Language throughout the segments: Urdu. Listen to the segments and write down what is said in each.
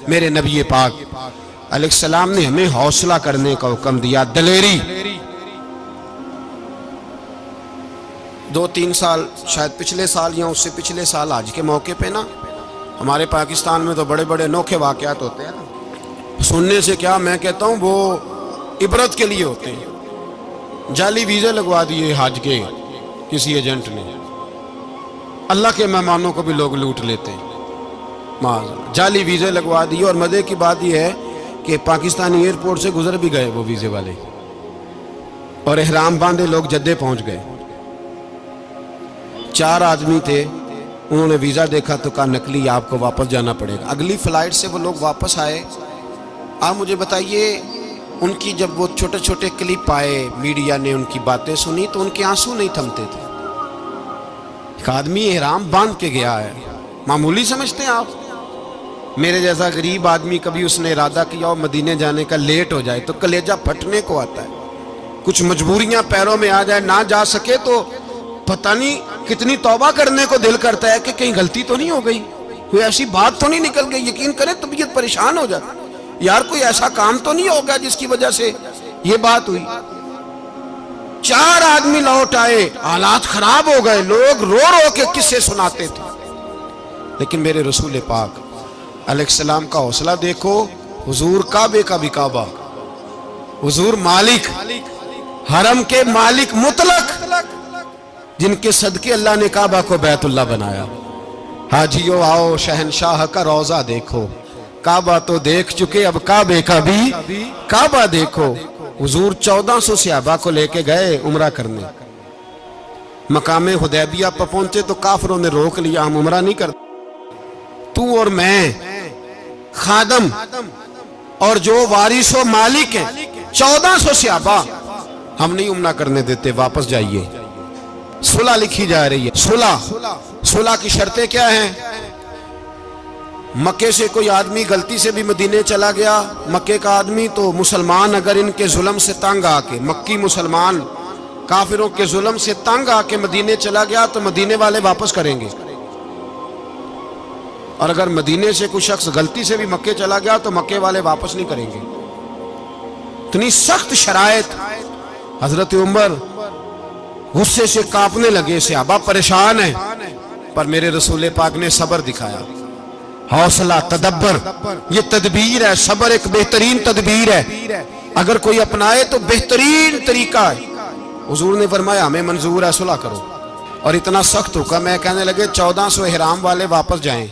میرے نبی پاک علیہ السلام نے ہمیں حوصلہ کرنے کا حکم دیا، دلیری۔ 2-3 سال شاید پچھلے سال یا اس سے پچھلے سال حج کے موقع پہ نا ہمارے پاکستان میں تو بڑے بڑے انوکھے واقعات ہوتے ہیں نا، سننے سے کیا میں کہتا ہوں وہ عبرت کے لیے ہوتے ہیں۔ جعلی ویزے لگوا دیے حج کے کسی ایجنٹ نے، اللہ کے مہمانوں کو بھی لوگ لوٹ لیتے ہیں، معاذ اللہ، جعلی ویزے لگوا دیے۔ اور مزے کی بات یہ ہے کہ پاکستانی ایئرپورٹ سے گزر بھی گئے وہ ویزے والے، اور احرام باندھے لوگ جدے پہنچ گئے۔ 4 آدمی تھے، انہوں نے ویزا دیکھا تو کہا نقلی، آپ کو واپس جانا پڑے گا۔ اگلی فلائٹ سے وہ لوگ واپس آئے۔ آپ مجھے بتائیے ان کی جب وہ چھوٹے چھوٹے کلپ آئے، میڈیا نے ان کی باتیں سنی تو ان کے آنسو نہیں تھمتے تھے۔ ایک آدمی احرام باندھ کے گیا ہے، معمولی سمجھتے ہیں آپ؟ میرے جیسا غریب آدمی کبھی اس نے ارادہ کیا ہو مدینے جانے کا، لیٹ ہو جائے تو کلیجہ پھٹنے کو آتا ہے، کچھ مجبوریاں پیروں میں آ جائے، نہ جا سکے تو پتہ نہیں کتنی توبہ کرنے کو دل کرتا ہے کہ کہیں غلطی تو نہیں ہو گئی، کوئی ایسی بات تو نہیں نکل گئی۔ یقین کریں طبیعت پریشان ہو جاتی، یار کوئی ایسا کام تو نہیں ہوگا جس کی وجہ سے یہ بات ہوئی۔ 4 آدمی لوٹ آئے، حالات خراب ہو گئے، لوگ رو رو کے قصے سناتے تھے، لیکن میرے رسول پاک علیہ السلام کا حوصلہ دیکھو۔ حضور کعبے کا بھی کعبہ، حضور مالک، حرم کے مالک مطلق، جن کے صدقے اللہ نے کعبہ کو بیت اللہ بنایا۔ حاجیو آؤ شہنشاہ کا روضہ دیکھو، کعبہ تو دیکھ چکے اب کعبے کا بھی کعبہ دیکھو۔ حضور 1400 صحابہ کو لے کے گئے عمرہ کرنے، مقام حدیبیہ پر پہنچے تو کافروں نے روک لیا، ہم عمرہ نہیں کرتے، تو اور میں خادم اور جو وارث و مالک ہیں 1400 صحابہ، ہم نہیں عمرہ کرنے دیتے، واپس جائیے۔ صلح لکھی جا رہی ہے۔ صلح کی شرطیں کیا ہیں؟ مکے سے کوئی آدمی غلطی سے بھی مدینے چلا گیا، مکے کا آدمی، تو مسلمان اگر ان کے ظلم سے تنگ آ کے، مکی مسلمان کافروں کے ظلم سے تنگ آ کے مدینے چلا گیا تو مدینے والے واپس کریں گے، اور اگر مدینے سے کوئی شخص غلطی سے بھی مکے چلا گیا تو مکے والے واپس نہیں کریں گے۔ اتنی سخت شرائط۔ حضرت عمر غصے سے کانپنے لگے، صحابہ پریشان ہیں، پر میرے رسول پاک نے صبر دکھایا، حوصلہ، تدبر۔ یہ تدبیر ہے، صبر ایک بہترین تدبیر ہے، اگر کوئی اپنائے تو بہترین طریقہ ہے۔ حضور نے فرمایا ہمیں منظور ہے، صلح کرو، اور اتنا سخت حکم ہے، کہنے لگے 1400 احرام والے واپس جائیں،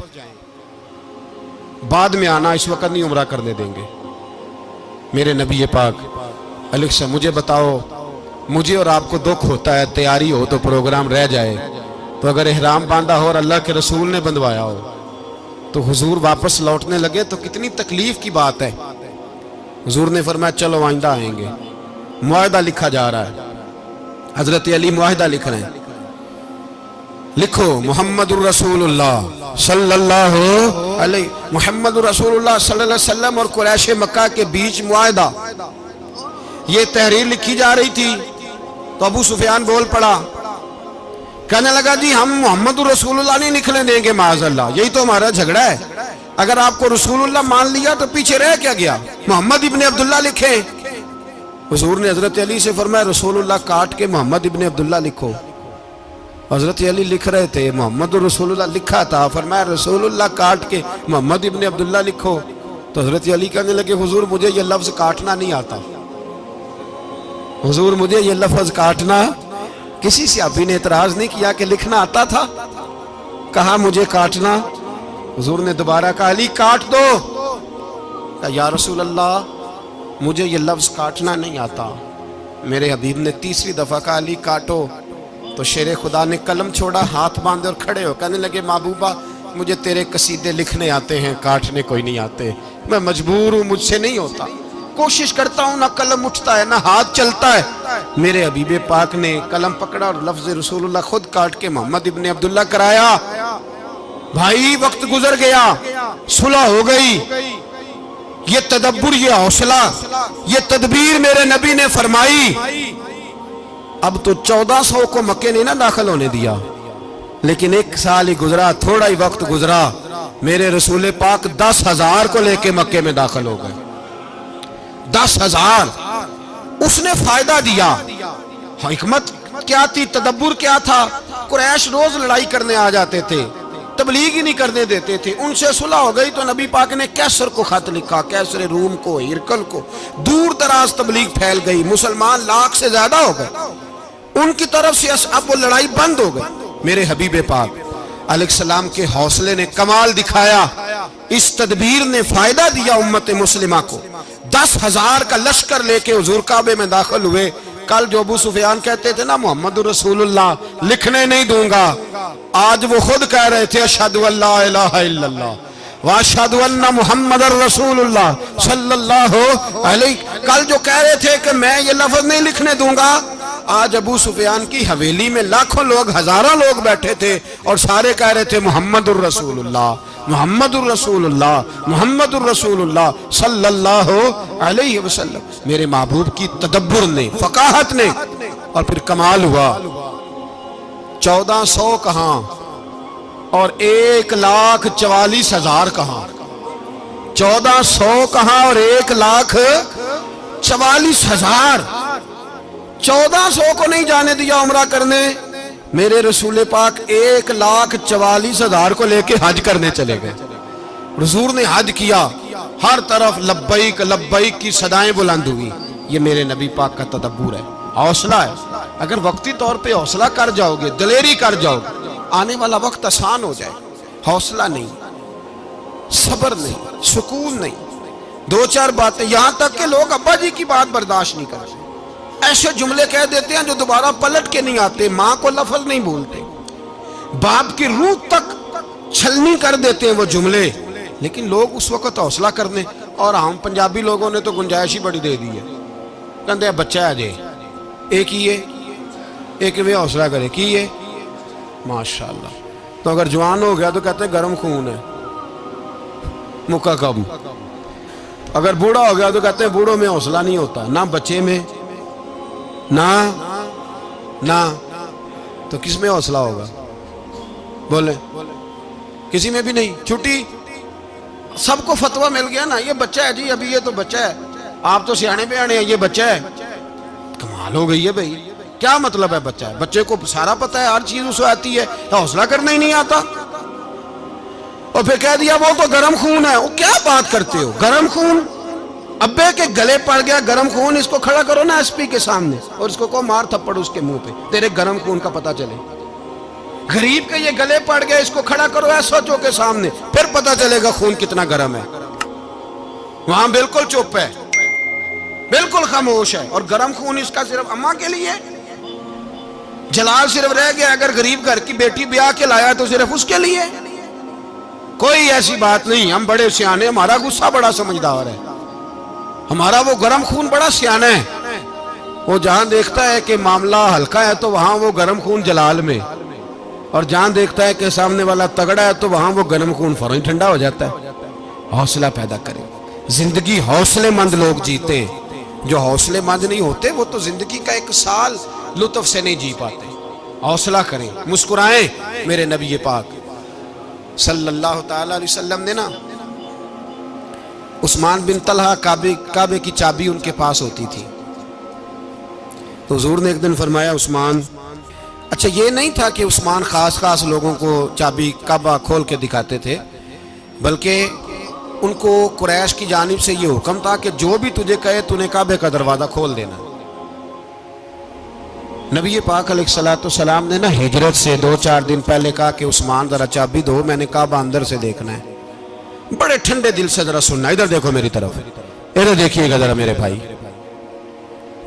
بعد میں آنا، اس وقت نہیں عمرہ کرنے دیں گے۔ میرے نبی پاک علیہ السلام، مجھے بتاؤ، مجھے اور آپ کو دکھ ہوتا ہے تیاری ہو تو پروگرام رہ جائے، تو اگر احرام باندھا ہو اور اللہ کے رسول نے بندھوایا ہو تو حضور واپس لوٹنے لگے تو کتنی تکلیف کی بات ہے۔ حضور نے فرمایا چلو آئندہ آئیں گے۔ معاہدہ لکھا جا رہا ہے، حضرت علی معاہدہ لکھ رہے ہیں، لکھو محمد الرسول اللہ صلی اللہ علیہ، محمد الرسول اللہ صلی اللہ علیہ وسلم اور قریش مکہ کے بیچ معاہدہ۔ یہ تحریر لکھی جا رہی تھی تو ابو سفیان بول پڑا، کہنے لگا جی ہم محمد الرسول اللہ نہیں نکلنے دیں گے، معاذ اللہ، یہی تو ہمارا جھگڑا ہے، اگر آپ کو رسول اللہ مان لیا تو پیچھے رہ کیا گیا، محمد ابن عبداللہ لکھیں۔ حضور نے حضرت علی سے فرمایا رسول اللہ کاٹ کے محمد ابن عبداللہ لکھو۔ حضرت علی لکھ رہے تھے، محمد رسول اللہ لکھا تھا، فرمایا رسول اللہ کاٹ کے محمد ابن عبداللہ لکھو۔ تو حضرت علی کہنے لگے حضور مجھے یہ لفظ کاٹنا نہیں آتا، حضور مجھے یہ لفظ کاٹنا، کسی صحابی نے اعتراض نہیں کیا کہ لکھنا آتا تھا، کہا مجھے کاٹنا۔ حضور نے دوبارہ کہا علی کاٹ دو، کہا یا رسول اللہ مجھے یہ لفظ کاٹنا نہیں آتا۔ میرے حبیب نے تیسری دفعہ کہا علی کاٹو، تو شیر خدا نے قلم چھوڑا، ہاتھ باندھے اور کھڑے ہو کہنے لگے محبوبہ مجھے تیرے قصیدے لکھنے آتے ہیں، کاٹنے کوئی نہیں آتے، میں مجبور ہوں، مجھ سے نہیں ہوتا، کوشش کرتا ہوں، نہ قلم اٹھتا ہے نہ ہاتھ چلتا ہے۔ میرے حبیب پاک نے قلم پکڑا اور لفظ رسول اللہ خود کاٹ کے محمد ابن عبداللہ کرایا۔ بھائی وقت گزر گیا، صلح ہو گئی، یہ تدبر، یہ حوصلہ، یہ تدبیر میرے نبی نے فرمائی۔ اب تو 1400 کو مکے نے نہ داخل ہونے دیا، لیکن 1 سال ہی گزرا، تھوڑا ہی وقت گزرا، میرے رسول پاک 10,000 کو لے کے مکے میں داخل ہو گئے. 10,000. اس نے فائدہ دیا. حکمت کیا تھی, تدبر کیا تھا؟ قریش روز لڑائی کرنے آ جاتے تھے, تبلیغ ہی نہیں کرنے دیتے تھے. ان سے صلح ہو گئی تو نبی پاک نے کیسر کو خط لکھا, کیسر روم کو, ہرکل کو. دور دراز تبلیغ پھیل گئی, مسلمان 100,000 سے زیادہ ہو گئے. ان کی طرف سے اب وہ لڑائی بند ہو گئی. میرے حبیب پاک علیہ السلام کے حوصلے نے کمال دکھایا, اس تدبیر نے فائدہ دیا امت مسلمہ کو. 10,000 کا لشکر لے کے حضور کعبے میں داخل ہوئے. کل جو ابو سفیان کہتے تھے نا محمد رسول اللہ لکھنے نہیں دوں گا, آج وہ خود کہہ رہے تھے اشہد ان لا الہ الا اللہ واشہد ان محمد رسول اللہ صلی اللہ علیہ. کل جو کہہ رہے تھے کہ میں یہ لفظ نہیں لکھنے دوں گا, آج ابو سفیان کی حویلی میں لاکھوں لوگ, ہزاروں لوگ بیٹھے تھے اور سارے کہہ رہے تھے محمد الرسول اللہ محمد الرسول اللہ محمد الرسول اللہ صلی اللہ علیہ وسلم. میرے محبوب کی تدبر نے, فقاہت نے, اور پھر کمال ہوا. 1400 کہاں اور 1,44,000 کہاں. 1400 کہاں اور 1,44,000. 1400 کو نہیں جانے دیا عمرہ کرنے. میرے رسول پاک 1,44,000 کو لے کے حج کرنے چلے گئے. حضور نے حج کیا, ہر طرف لبیک لبیک کی صدائیں بلند ہوئی. یہ میرے نبی پاک کا تدبر ہے, حوصلہ ہے. اگر وقتی طور پہ حوصلہ کر جاؤ گے, دلیری کر جاؤ گے, آنے والا وقت آسان ہو جائے. حوصلہ نہیں, صبر نہیں, سکون نہیں, 2-4 باتیں, یہاں تک کہ لوگ ابا جی کی بات برداشت نہیں کرتے. ایسے جملے کہہ دیتے ہیں جو دوبارہ پلٹ کے نہیں آتے. ماں کو لفظ نہیں بولتے, باپ کی روح تک چھلنی کر دیتے ہیں وہ جملے. لیکن لوگ اس وقت حوصلہ کرنے, اور ہم پنجابی لوگوں نے تو گنجائش ہی بڑی دے دی ہے. کہتے ہیں بچہ ہے جی, ایک ہی ہے, ایک میں حوصلہ کرے کی ہے ماشاءاللہ. تو اگر جوان ہو گیا تو کہتے ہیں گرم خون ہے, مکہ کب. اگر بوڑھا ہو گیا تو کہتے ہیں بوڑھوں میں حوصلہ نہیں ہوتا, نہ بچے میں نہ تو کس میں حوصلہ ہوگا؟ بولیں, کسی میں بھی نہیں. چھٹی سب کو فتویٰ مل گیا نا, یہ بچہ ہے جی, ابھی یہ تو بچہ ہے, آپ تو سیانے پہ آنے ہیں, یہ بچہ ہے. کمال ہو گئی ہے بھائی. کیا مطلب ہے بچہ ہے؟ بچے کو سارا پتہ ہے, ہر چیز اسے آتی ہے, حوصلہ کرنا ہی نہیں آتا. اور پھر کہہ دیا وہ تو گرم خون ہے. وہ کیا بات کرتے ہو, گرم خون؟ ابے کے گلے پڑ گیا گرم خون, اس کو کھڑا کرو نا ایس پی کے سامنے اور اس کو مار تھپڑ اس کے منہ پہ, تیرے گرم خون کا پتہ چلے. غریب کے یہ گلے پڑ گیا, اس کو کھڑا کرو ایس او کے سامنے, پھر پتہ چلے گا خون کتنا گرم ہے. وہاں بالکل چپ ہے, بالکل خاموش ہے. اور گرم خون اس کا صرف اماں کے لیے, جلال صرف رہ گیا اگر غریب گھر کی بیٹی بیاہ کے لایا تو صرف اس کے لیے. کوئی ایسی بات نہیں. ہم بڑے سیانے, ہمارا غصہ بڑا سمجھدار ہے, ہمارا وہ گرم خون بڑا سیانہ ہے. وہ جہاں دیکھتا ہے کہ معاملہ ہلکا ہے تو وہاں وہ گرم خون جلال میں, اور جہاں دیکھتا ہے کہ سامنے والا تگڑا ہے تو وہاں وہ گرم خون فوراً ٹھنڈا ہو جاتا ہے. حوصلہ پیدا کریں. زندگی حوصلے مند لوگ جیتے ہیں, جو حوصلے مند نہیں ہوتے وہ تو زندگی کا 1 سال لطف سے نہیں جی پاتے. حوصلہ کریں, مسکرائیں. میرے نبی پاک صلی اللہ تعالی علیہ وسلم نے نا عثمان بن طلحہ, کعبے کی چابی ان کے پاس ہوتی تھی, تو حضور نے ایک دن فرمایا عثمان, اچھا یہ نہیں تھا کہ عثمان خاص لوگوں کو چابی کعبہ کھول کے دکھاتے تھے, بلکہ ان کو قریش کی جانب سے یہ حکم تھا کہ جو بھی تجھے کہے تو نے کعبے کا دروازہ کھول دینا. نبی پاک علیہ السلام نے نا ہجرت سے 2-4 دن پہلے کہا کہ عثمان ذرا چابی دو, میں نے کعبہ اندر سے دیکھنا ہے. بڑے ٹھنڈے دل سے ذرا سننا, ادھر دیکھو میری طرف, ادھر دیکھیے گا ذرا میرے بھائی.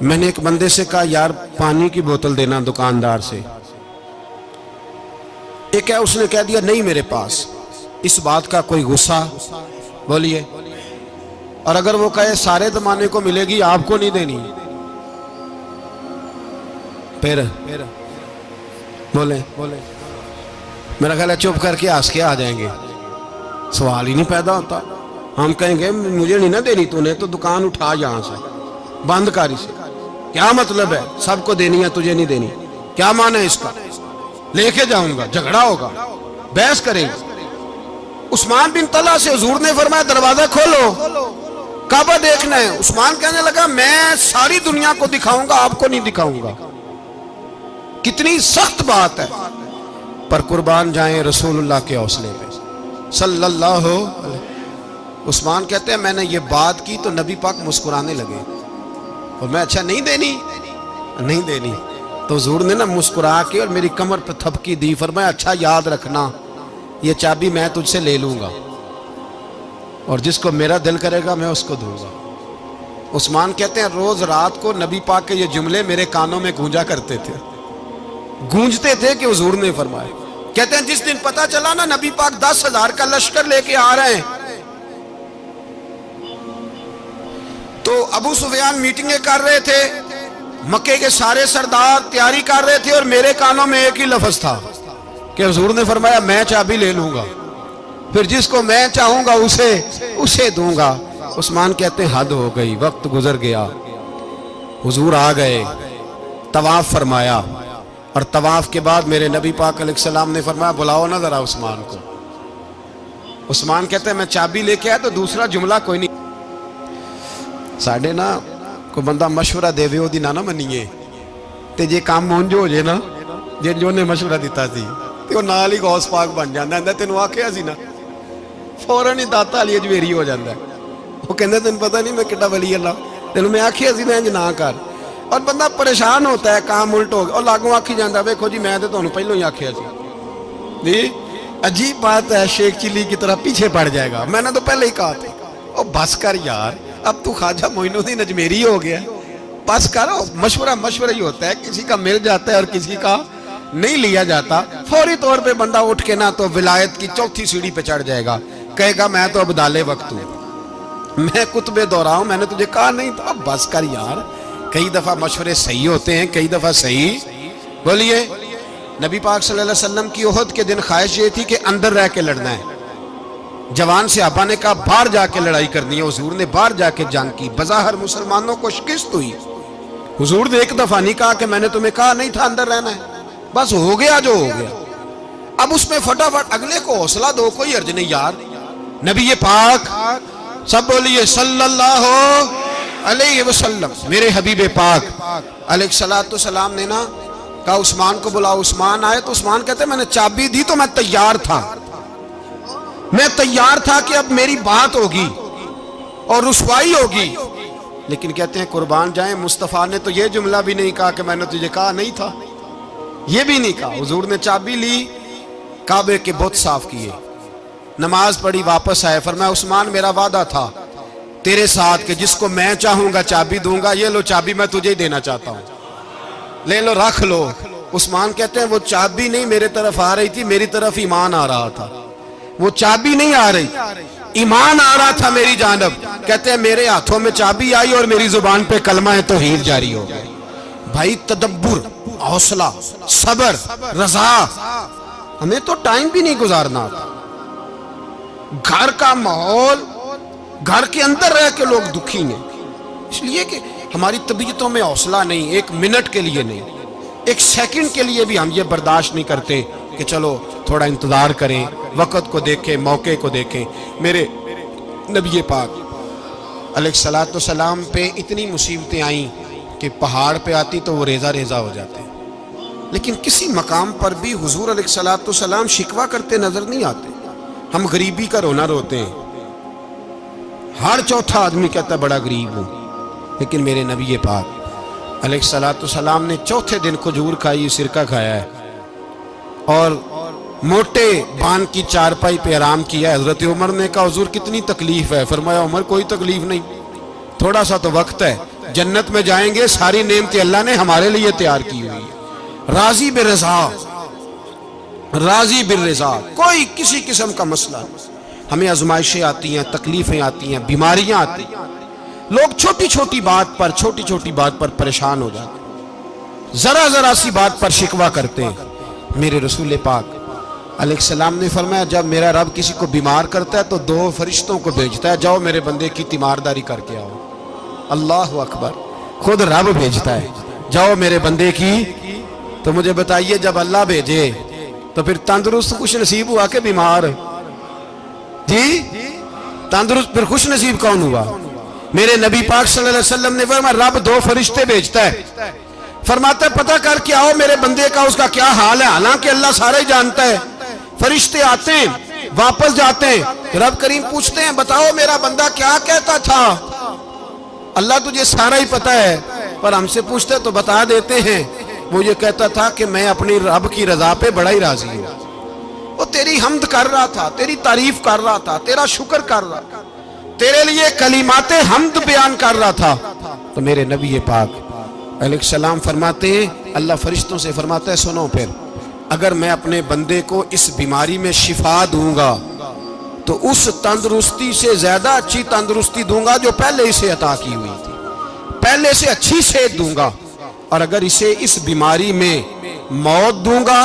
میں نے ایک بندے سے کہا یار پانی کی بوتل دینا دکاندار سے. ایک ہے, اس نے کہہ دیا نہیں میرے پاس. اس بات کا کوئی غصہ؟ بولیے. اور اگر وہ کہے سارے زمانے کو ملے گی آپ کو نہیں دینی, پھر بولے میرا خیال ہے چپ کر کے ہنس کے آ جائیں گے, سوال ہی نہیں پیدا ہوتا. ہم کہیں گے مجھے نہیں نہ دینی, تو نے تو دکان اٹھا یہاں سے, بند کر اسے. کیا مطلب ہے سب کو دینی ہے تجھے نہیں دینی؟ کیا معنی ہے اس کا؟ لے کے جاؤں گا, جھگڑا ہوگا, بحث کریں گے. عثمان بن طلحہ سے حضور نے فرمایا دروازہ کھولو، کعبہ دیکھنا ہے۔ عثمان کہنے لگا میں ساری دنیا کو دکھاؤں گا، آپ کو نہیں دکھاؤں گا۔ کتنی سخت بات ہے، پر قربان جائیں رسول اللہ کے حوصلے پہ صلی اللہ علیہ۔ عثمان کہتے ہیں میں نے یہ بات کی تو نبی پاک مسکرانے لگے، اور میں اچھا نہیں دینی تو حضور نے نا مسکرا کے اور میری کمر پہ تھپکی دی، فرمایا اچھا یاد رکھنا یہ چابی میں تجھ سے لے لوں گا، اور جس کو میرا دل کرے گا میں اس کو دوں گا۔ عثمان کہتے ہیں روز رات کو نبی پاک کے یہ جملے میرے کانوں میں گونجتے تھے کہ حضور نے فرمایا۔ کہتے ہیں جس دن پتا چلا نا نبی پاک 10,000 کا لشکر لے کے آ رہے ہیں، تو ابو سفیان میٹنگیں کر رہے تھے، مکے کے سارے سردار تیاری کر رہے تھے، اور میرے کانوں میں ایک ہی لفظ تھا کہ حضور نے فرمایا میں چابی لے لوں گا، پھر جس کو میں چاہوں گا اسے دوں گا۔ عثمان کہتے ہیں حد ہو گئی، وقت گزر گیا، حضور آ گئے، طواف فرمایا، اور طواف کے بعد میرے نبی پاک علیہ السلام نے فرمایا بلاؤ نہ ذرا عثمان کو۔ عثمان کہتے ہیں میں چابی لے کے آیا تو دوسرا جملہ کوئی نہیں۔ ساڑھے نا کوئی بندہ مشورہ دے وے دی نہ منیے تے جے کام مونجو ہو جے نا، جے جو نے مشورہ دیتا سی تے وہ نال ہی غوث پاک بن جاندا ہے۔ تینوں آکھیا سی نا فوراً ہی داتا علی اجمیری ہو جاندا ہے۔ وہ کہندے تینوں پتہ نہیں میں کڈا ولی اللہ، تینوں میں آکھیا سی میں انج نہ کر، اور بندہ پریشان ہوتا ہے کام الٹ ہو گیا، اور لاگوں آکھی جاندا ویکھو جی میں تے تانوں پہلو ہی آکھیا سی۔ جی عجیب بات ہے، شیخ چلی کی طرح پیچھے پڑ جائے گا، میں نے تو پہلے ہی کہا تھا۔ او بس کر یار، اب تو خواجہ معین الدین اجمیری ہو گیا، بس کرو۔ مشورہ ہی ہوتا ہے، کسی کا مل جاتا ہے اور کسی کا نہیں لیا جاتا۔ فوری طور پہ بندہ اٹھ کے نا تو ولایت کی چوتھی سیڑھی پہ چڑھ جائے گا، کہے گا میں تو ابدال وقت ہوں، میں قطب دورہ ہوں، میں نے تجھے کہا نہیں تھا۔ اب بس کر یار، کئی دفعہ مشورے صحیح ہوتے ہیں، کئی دفعہ صحیح۔ بولیے نبی پاک صلی اللہ علیہ وسلم کی احد کے دن خواہش یہ تھی کہ اندر رہ کے لڑنا ہے۔ جوان صحابہ نے کہا باہر جا کے لڑائی کرنی ہے، حضور نے باہر جا کے جنگ کی، بظاہر مسلمانوں کو شکست ہوئی۔ حضور نے ایک دفعہ نہیں کہا کہ میں نے تمہیں کہا نہیں تھا اندر رہنا ہے، بس ہو گیا جو ہو گیا۔ اب اس میں فٹافٹ اگلے کو حوصلہ دو، کوئی عرض نہیں یار۔ نبی پاک سب بولیے صلی اللہ علیہ وسلم، میرے حبیب پاک علیہ السلام نے نا کہا عثمان کو بلاؤ۔ عثمان آئے تو عثمان کہتے ہیں میں نے چابی دی تو میں تیار تھا کہ اب میری بات ہوگی اور رسوائی ہوگی، لیکن کہتے ہیں قربان جائیں مصطفیٰ نے تو یہ جملہ بھی نہیں کہا کہ میں نے تجھے کہا نہیں تھا، یہ بھی نہیں کہا۔ حضور نے چابی لی، کعبے کے بت صاف کیے، نماز پڑھی، واپس آئے، فرمایا عثمان میرا وعدہ تھا تیرے ساتھ کہ جس کو میں چاہوں گا چابی دوں گا، یہ لو چابی میں تجھے ہی دینا چاہتا ہوں، لے لو رکھ لو۔ عثمان کہتے ہیں وہ چابی نہیں میرے طرف آ رہی تھی، میری طرف ایمان آ رہا تھا، وہ چابی نہیں آ رہی، ایمان آ رہا تھا میری جانب۔ کہتے ہیں میرے ہاتھوں میں چابی آئی اور میری زبان پہ کلمہ توحید جاری ہو گیا۔ بھائی تدبر، حوصلہ، صبر، رضا، ہمیں تو ٹائم بھی نہیں گزارنا تھا۔ گھر کا ماحول، گھر کے اندر رہ کے لوگ دکھی ہیں، اس لیے کہ ہماری طبیعتوں میں حوصلہ نہیں، ایک منٹ کے لیے نہیں، ایک سیکنڈ کے لیے بھی ہم یہ برداشت نہیں کرتے کہ چلو تھوڑا انتظار کریں، وقت کو دیکھیں، موقع کو دیکھیں۔ میرے نبی پاک علیہ السلام پہ اتنی مصیبتیں آئیں کہ پہاڑ پہ آتی تو وہ ریزہ ریزہ ہو جاتے، لیکن کسی مقام پر بھی حضور علیہ السلام شکوہ کرتے نظر نہیں آتے۔ ہم غریبی کا رونا روتے ہیں، ہر چوتھا آدمی کہتا ہے بڑا غریب ہوں، لیکن میرے نبی پاک علیہ السلام نے چوتھے دن کھجور کھائی، سرکہ کھایا ہے، اور موٹے بان کی چارپائی پہ آرام کیا ہے۔ حضرت عمر نے کہا حضور کتنی تکلیف ہے؟ فرمایا عمر کوئی تکلیف نہیں، تھوڑا سا تو وقت ہے، جنت میں جائیں گے، ساری نعمتیں اللہ نے ہمارے لیے تیار کی ہوئی ہے، راضی بالرضا، کوئی کسی قسم کا مسئلہ نہیں۔ ہمیں آزمائشیں آتی ہیں، تکلیفیں آتی ہیں، بیماریاں آتی ہیں، لوگ چھوٹی چھوٹی بات پر پریشان ہو جاتے ہیں، ذرا سی بات پر شکوہ کرتے ہیں۔ میرے رسول پاک علیہ السلام نے فرمایا جب میرا رب کسی کو بیمار کرتا ہے تو 2 فرشتوں کو بھیجتا ہے، جاؤ میرے بندے کی تیمارداری کر کے آؤ۔ اللہ اکبر، خود رب بھیجتا ہے، جاؤ میرے بندے کی۔ تو مجھے بتائیے جب اللہ بھیجے تو پھر تندرست کچھ نصیب ہوا کہ بیمار؟ جی تندرست پھر خوش نصیب کون ہوا؟ میرے نبی پاک صلی اللہ علیہ وسلم نے فرمایا رب 2 فرشتے بھیجتا ہے، فرماتا ہے پتہ کر کے آؤ میرے بندے کا اس کا کیا حال ہے، حالانکہ اللہ سارا ہی جانتا ہے۔ فرشتے آتے ہیں واپس جاتے ہیں، رب کریم پوچھتے ہیں بتاؤ میرا بندہ کیا کہتا تھا؟ اللہ تجھے سارا ہی پتہ ہے پر ہم سے پوچھتے تو بتا دیتے ہیں، وہ یہ کہتا تھا کہ میں اپنی رب کی رضا پہ بڑا ہی راضی ہوں، وہ تیری حمد کر رہا تھا، تیری تعریف کر رہا تھا، تیرا شکر کر رہا تھا، تیرے لیے کلمات حمد بیان کر رہا تھا۔ تو میرے نبی پاک علیہ السلام فرماتے ہیں، اللہ فرشتوں سے فرماتا ہے سنو پھر اگر میں اپنے بندے کو اس بیماری میں شفا دوں گا تو اس تندرستی سے زیادہ اچھی تندرستی دوں گا جو پہلے اسے عطا کی ہوئی تھی، پہلے سے اچھی صحت دوں گا، اور اگر اسے اس بیماری میں موت دوں گا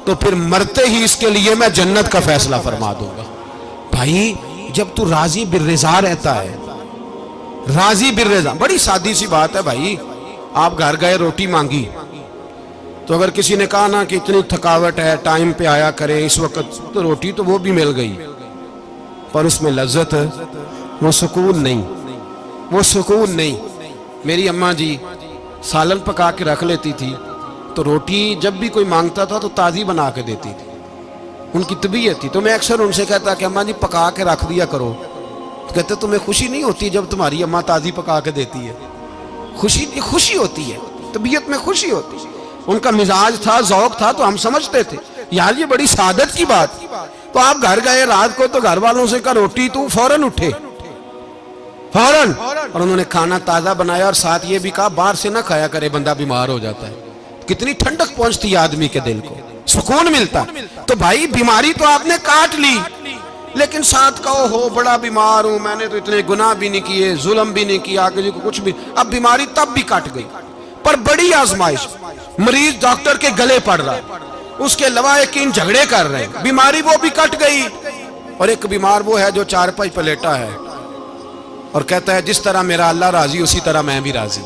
تو پھر مرتے ہی اس کے لیے میں جنت کا فیصلہ فرما دوں گا۔ بھائی جب تو راضی بالرضا رہتا ہے، راضی بالرضا، بڑی سادی سی بات ہے بھائی، آپ گھر گئے روٹی مانگی تو اگر کسی نے کہا نا کہ اتنی تھکاوٹ ہے ٹائم پہ آیا کرے اس وقت، تو روٹی تو وہ بھی مل گئی پر اس میں لذت، وہ سکون نہیں، وہ سکون نہیں۔ میری اماں جی سالن پکا کے رکھ لیتی تھی تو روٹی جب بھی کوئی مانگتا تھا تو تازی بنا کے دیتی تھی، ان کی طبیعت تھی۔ تو میں اکثر ان سے کہتا کہ اماں جی پکا کے رکھ دیا کرو، تو کہتے تمہیں خوشی نہیں ہوتی جب تمہاری اماں تازی پکا کے دیتی ہے؟ خوشی ہوتی ہے، طبیعت میں خوشی ہوتی ہے۔ ان کا مزاج تھا، ذوق تھا، تو ہم سمجھتے تھے یار یہ بڑی سعادت کی بات۔ تو آپ گھر گئے رات کو تو گھر والوں سے کہا روٹی، تو فوراً اٹھے فوراً، اور انہوں نے کھانا تازہ بنایا اور ساتھ یہ بھی کہا باہر سے نہ کھایا کرے بندہ بیمار ہو جاتا ہے۔ کتنی ٹھنڈک پہنچتی ہے آدمی کے دل کو، سکون ملتا۔ تو بھائی بیماری تو آپ نے کاٹ لی لیکن ساتھ کہو ہو بڑا بیمار ہوں، میں نے تو اتنے گناہ بھی نہیں کیے، ظلم بھی نہیں کیا، کسی کو کچھ بھی، اب بیماری تب بھی کٹ گئی۔ پر بڑی آزمائش، مریض ڈاکٹر کے گلے پڑ رہا ہے، اس کے لواحقین جھگڑے کر رہے ہیں، بیماری وہ بھی کٹ گئی۔ اور ایک بیمار وہ ہے جو 4 پائی پلیٹا ہے اور کہتا ہے جس طرح میرا اللہ راضی اسی طرح میں بھی راضی۔